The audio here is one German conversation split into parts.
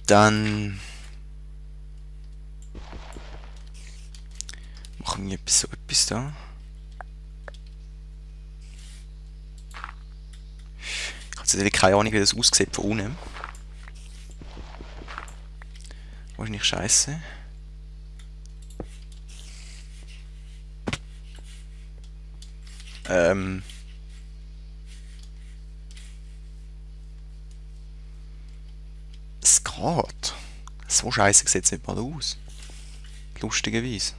Dann machen wir so etwas da. Ich habe natürlich keine Ahnung, wie das aussieht von unten. Wahrscheinlich scheiße. Es geht. So scheiße sieht es nicht mal aus. Lustigerweise.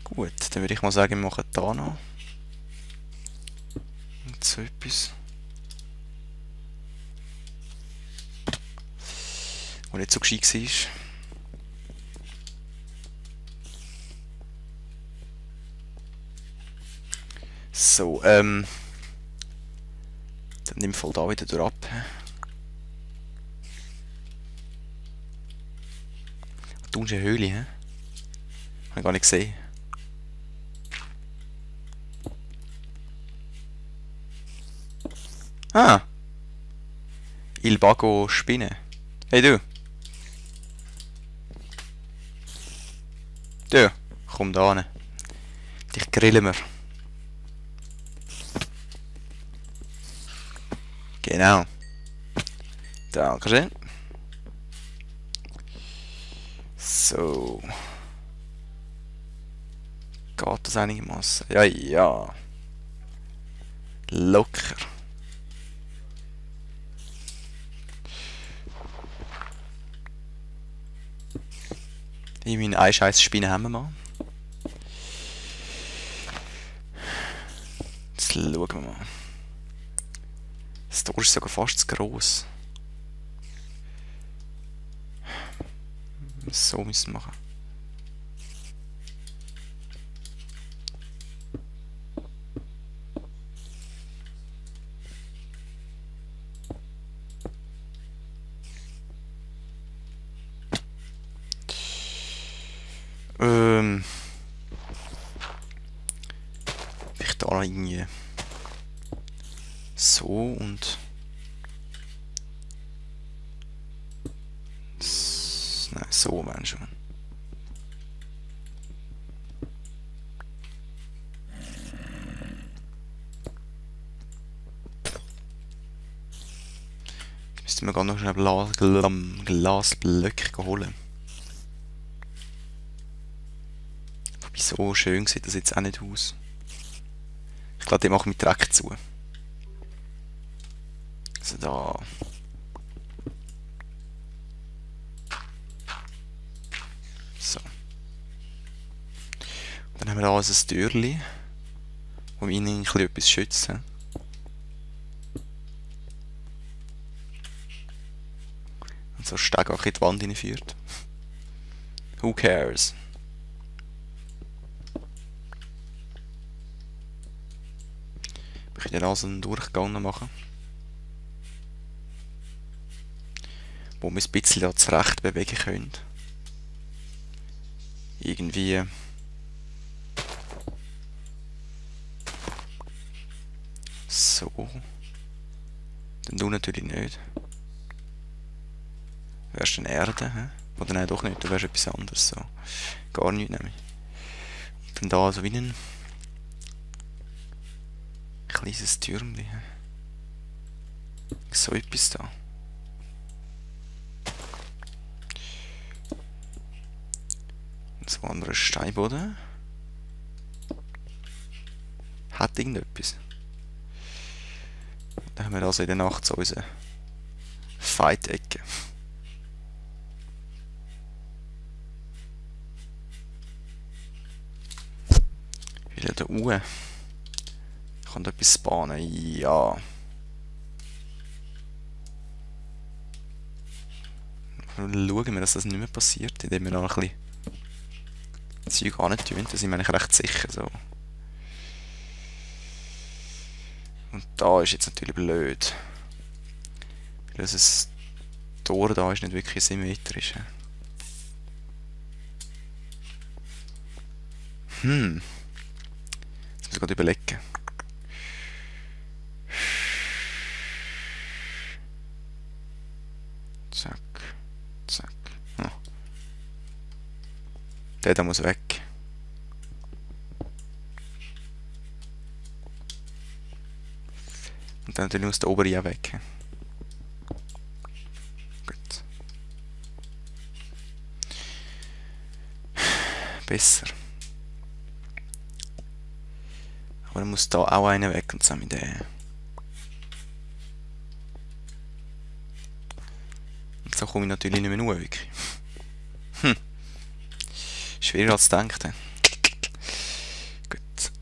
Gut, dann würde ich mal sagen, wir machen da noch. Und so etwas. Was nicht so gescheit war. So, dann nimm voll da wieder durch ab. Du hast eine Höhle, hä? Hab ich gar nicht gesehen. Ah! Il Bago Spinne. Hey du! Du, komm da hin. Dich grillen wir. Genau. Dankeschön. So. Geht das einigermaßen? Ja, ja. Locker. Ich meine, eine scheiß Spinne haben wir mal. Jetzt schauen wir mal. Das Tor ist sogar fast zu gross. So müssen wir machen. Vielleicht da noch irgendwie so und nein, so wären schon. Jetzt müssten wir gerade noch schnell Glasblöcke holen. Wobei, so schön sieht das jetzt auch nicht aus. Ich glaube, den mache ich mit Dreck zu. Also da. So. Dann haben wir da also ein Türchen, wo wir innen ein bisschen etwas schützen. Und so Steg auch in die Wand hineinführt. Who cares? Wir können also einen Durchgang machen, wo wir ein bisschen da zurecht bewegen können. Irgendwie. So. Dann du natürlich nicht. Wärst du eine Erde, hä? Oder nein, doch nicht, du wärst etwas anderes. So. Gar nichts nämlich. Dann da so wie ein kleines Türmchen. So etwas da. Und so anderer Steinboden. Hat irgendetwas. Dann haben wir also in der Nacht so unsere Fight-Ecke. Wieder da oben. Ich kann da etwas spawnen. Ja. Schauen wir, dass das nicht mehr passiert, indem wir noch ein bisschen Zeug antun. Da sind wir eigentlich recht sicher. So. Und da ist jetzt natürlich blöd. Weil das Tor da ist nicht wirklich symmetrisch. Jetzt muss ich gerade überlegen. Zack. Zack. Oh. Der da muss weg. Und dann natürlich muss der obere auch weg. Gut. Besser. Aber dann muss da auch einer weg und zusammen mit der. Und so komme ich natürlich nicht mehr nur wirklich. Schwieriger als gedacht. Gut.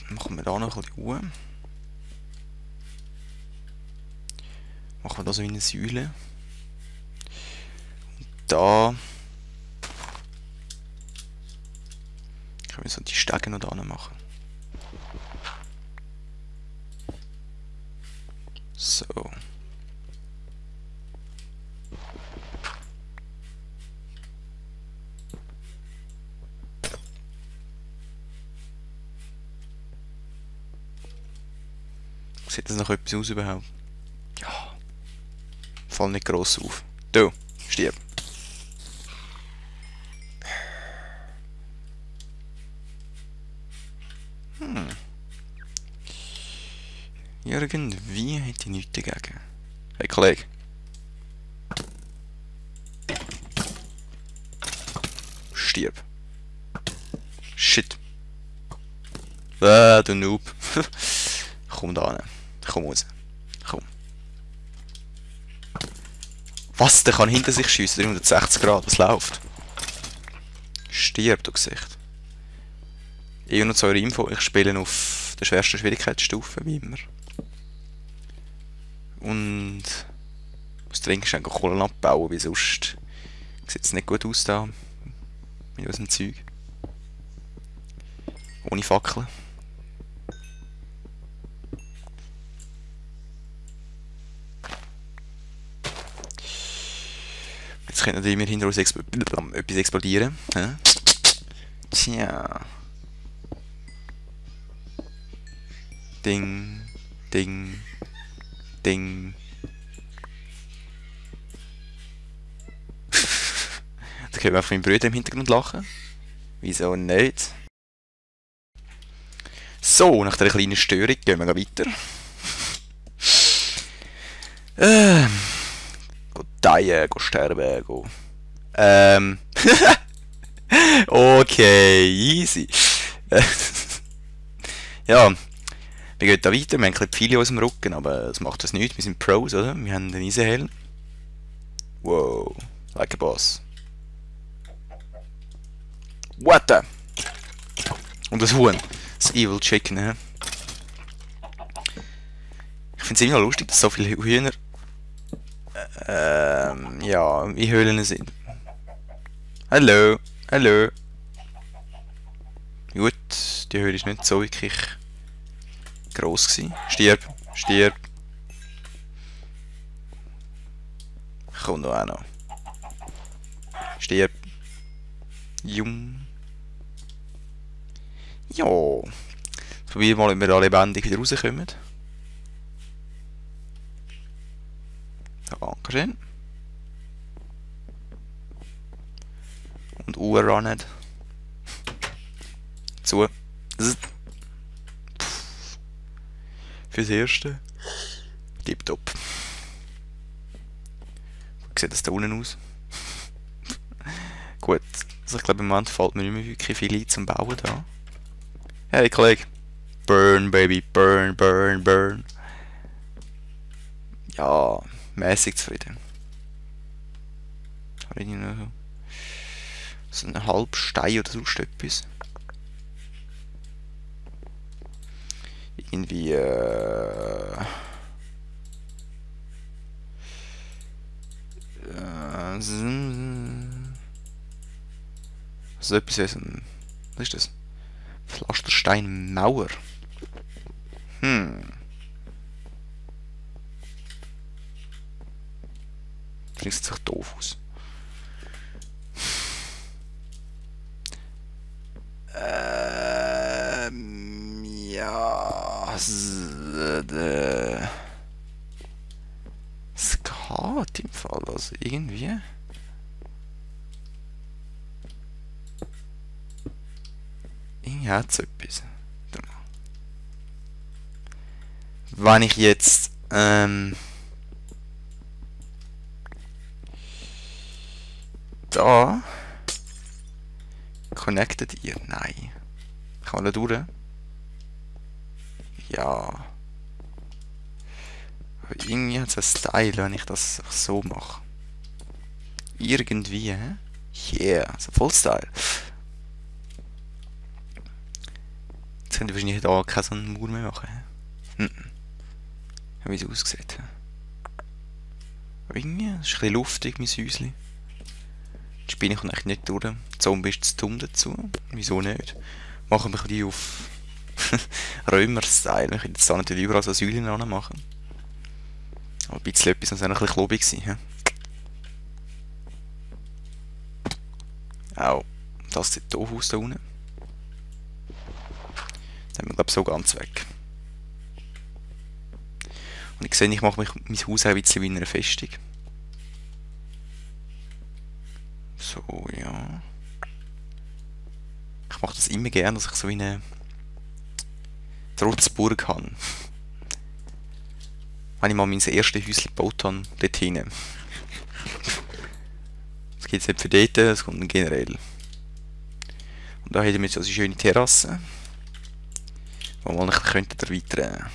Dann machen wir da noch ein bisschen Ruhe. Machen wir da so wie eine Säule. Und da können wir so die Stege noch da machen. So. Sieht das noch etwas aus überhaupt? Ja. Fall nicht gross auf. Du, stirb. Irgendwie hätte ich nichts dagegen. Hey Kollege. Stirb. Shit. Du Noob. Komm da hin. Komm raus. Komm. Was? Der kann hinter sich schiessen, 360 Grad. Was läuft? Stirb, du Gesicht. Ich noch zu eurer Info. Ich spiele auf der schwersten Schwierigkeitsstufe, wie immer. Und muss dringend eigentlich Kohlen abbauen, weil sonst sieht es nicht gut aus da mit unserem Zeug. Ohne Fackeln. Jetzt könnte natürlich immer hinter uns etwas explodieren. Ja? Tja. Ding, ding, ding. Da können wir auf meinen Brüder im Hintergrund lachen. Wieso nicht? So, nach der kleinen Störung gehen wir weiter. Go dying, go sterben, go. Okay, easy. Ja, wir gehen da weiter. Wir haben ein bisschen viele aus dem Rücken, aber das macht uns nichts. Wir sind Pros, oder? Wir haben den Eisenhelm. Wow, like a boss. What the? Und das Huhn. Das Evil Chicken, hä? Ich finde es immer noch lustig, dass so viele Hühner ja, in Höhlen sind. Hallo, hallo. Gut, die Höhle ist nicht so wirklich gross gewesen. Stirb, stirb. Komm da auch noch. Stirb. Jung. Ja. Probieren wir mal, ob wir da lebendig wieder rauskommen. Dankeschön. Und runnen. Zu. Fürs Erste. Tipptopp. Wie sieht das da unten aus? Gut. Also ich glaube im Moment fällt mir nicht mehr wirklich viel ein zum Bauen da. Hey Kollege. Burn, baby. Burn, burn, burn. Ja, mäßig zufrieden. Habe ich noch so einen halben Stein oder sonst etwas? Irgendwie, so etwas wie so ein, was ist das? Pflastersteinmauer. Das sieht sich doof aus. Ja. hart im Fall, also irgendwie. Irgendwie hat es etwas. Wenn ich jetzt, da connected ihr? Nein. Kann man da durch? Ja. Aber irgendwie hat es einen Style, wenn ich das so mache. Irgendwie, hä? Yeah, so voll Style. Jetzt könnt ihr wahrscheinlich da keinen so einen Mauer mehr machen. Hm. Wie es aussieht. Aber irgendwie, es ist ein bisschen luftig, mein Häuschen. Die Spinne kommt eigentlich nicht durch. Die Zombie ist zu dumm dazu. Wieso nicht? Machen wir die auf Römer-Style. Wir können jetzt da natürlich überall so Säulen machen. Aber ein bisschen etwas, sonst wäre noch ein bisschen klobig gewesen. Auch das sieht doof aus da unten. Das haben wir, glaube ich, so ganz weg. Und ich sehe, ich mache mein Haus ein bisschen wie in einer Festung. So, ja. Ich mache das immer gerne, dass ich so wie eine Trotzburg habe. Wenn ich mal mein erstes Häuschen gebaut habe, dort hinten. Das geht jetzt nicht für dort, das kommt dann generell. Und da hätten wir jetzt also eine schöne Terrasse, wo wir mal ein bisschen erweitern könnten.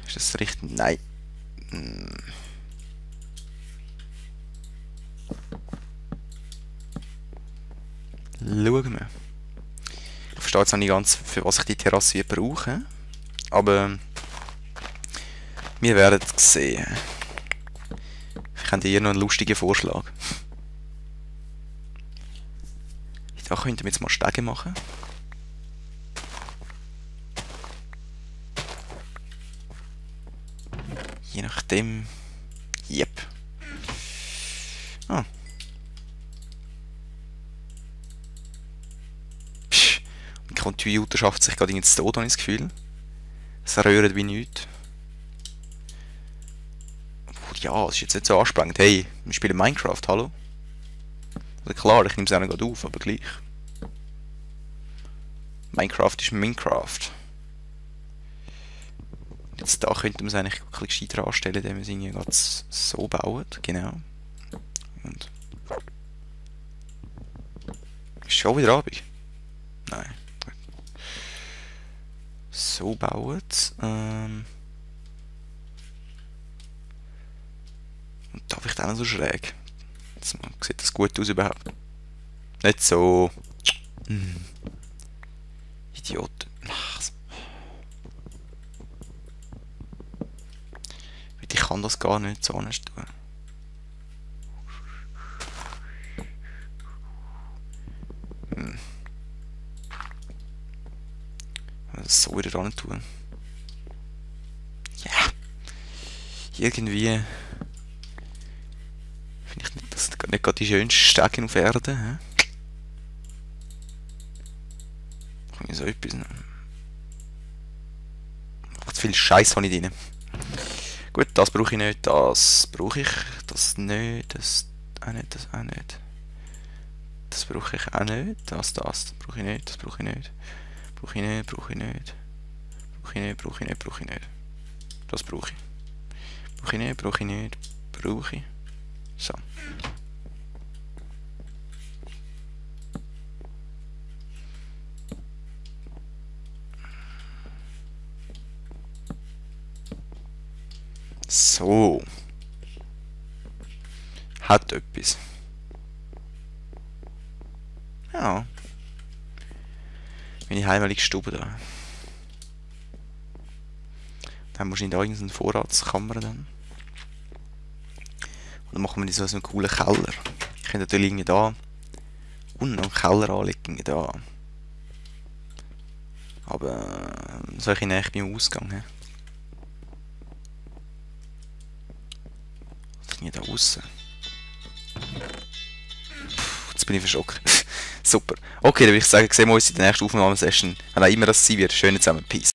Ist das richtig? Nein. Schauen wir. Ich verstehe jetzt noch nicht ganz, für was ich die Terrasse brauche. Aber wir werden es sehen. Ich habe hier noch einen lustigen Vorschlag. Da könnten wir jetzt mal Stege machen. Je nachdem. Yep. Ah. Psch. Die Computer schafft sich gerade ins Tod, habe ich das Gefühl. Es rührt wie nichts. Ja, es ist jetzt nicht so anstrengend. Hey, wir spielen Minecraft, hallo? Also klar, ich nehme es auch noch gerade auf, aber gleich. Minecraft ist Minecraft. Jetzt da könnte man es eigentlich ein bisschen gescheiter anstellen, indem wir es irgendwie gerade so bauen. Genau. Und ist schon wieder Abend? Nein. So bauen. Und da vielleicht auch noch so schräg. Jetzt sieht das gut aus überhaupt. Nicht so. Idiot. Ich kann das gar nicht so anders tun. Das so wieder ran tun. Ja. Irgendwie finde ich nicht, das nicht gerade die schönste Stege auf Erde. Kann ich so etwas nehmen? Zu viel Scheiß habe ich drin. Gut, das brauche ich nicht, das brauche ich, das nicht, das auch nicht, das auch nicht. Das brauche ich auch nicht, das brauche ich nicht, das brauche ich nicht. Brauche ich nicht, brauche ich nicht. Brauche ich nicht, brauche ich nicht, brauche ich nicht. Das brauche ich. Brauche ich nicht, brauche ich nicht, brauche ich. So. So. Hat etwas. Ja. Meine heimalige Stube da. Dann haben wir wahrscheinlich da irgendeine Vorratskammer dann. Und dann machen wir so einen coolen Keller. Ich könnte natürlich irgendwie da unten noch einen Keller anlegen, da. Aber so ein näher beim Ausgang. He? Irgendwie da aussen. Jetzt bin ich verschockt. Super. Okay, dann würde ich sagen, sehen wir uns in der nächsten Aufnahmesession. Wann auch immer das sein wird. Schönen zusammen. Peace.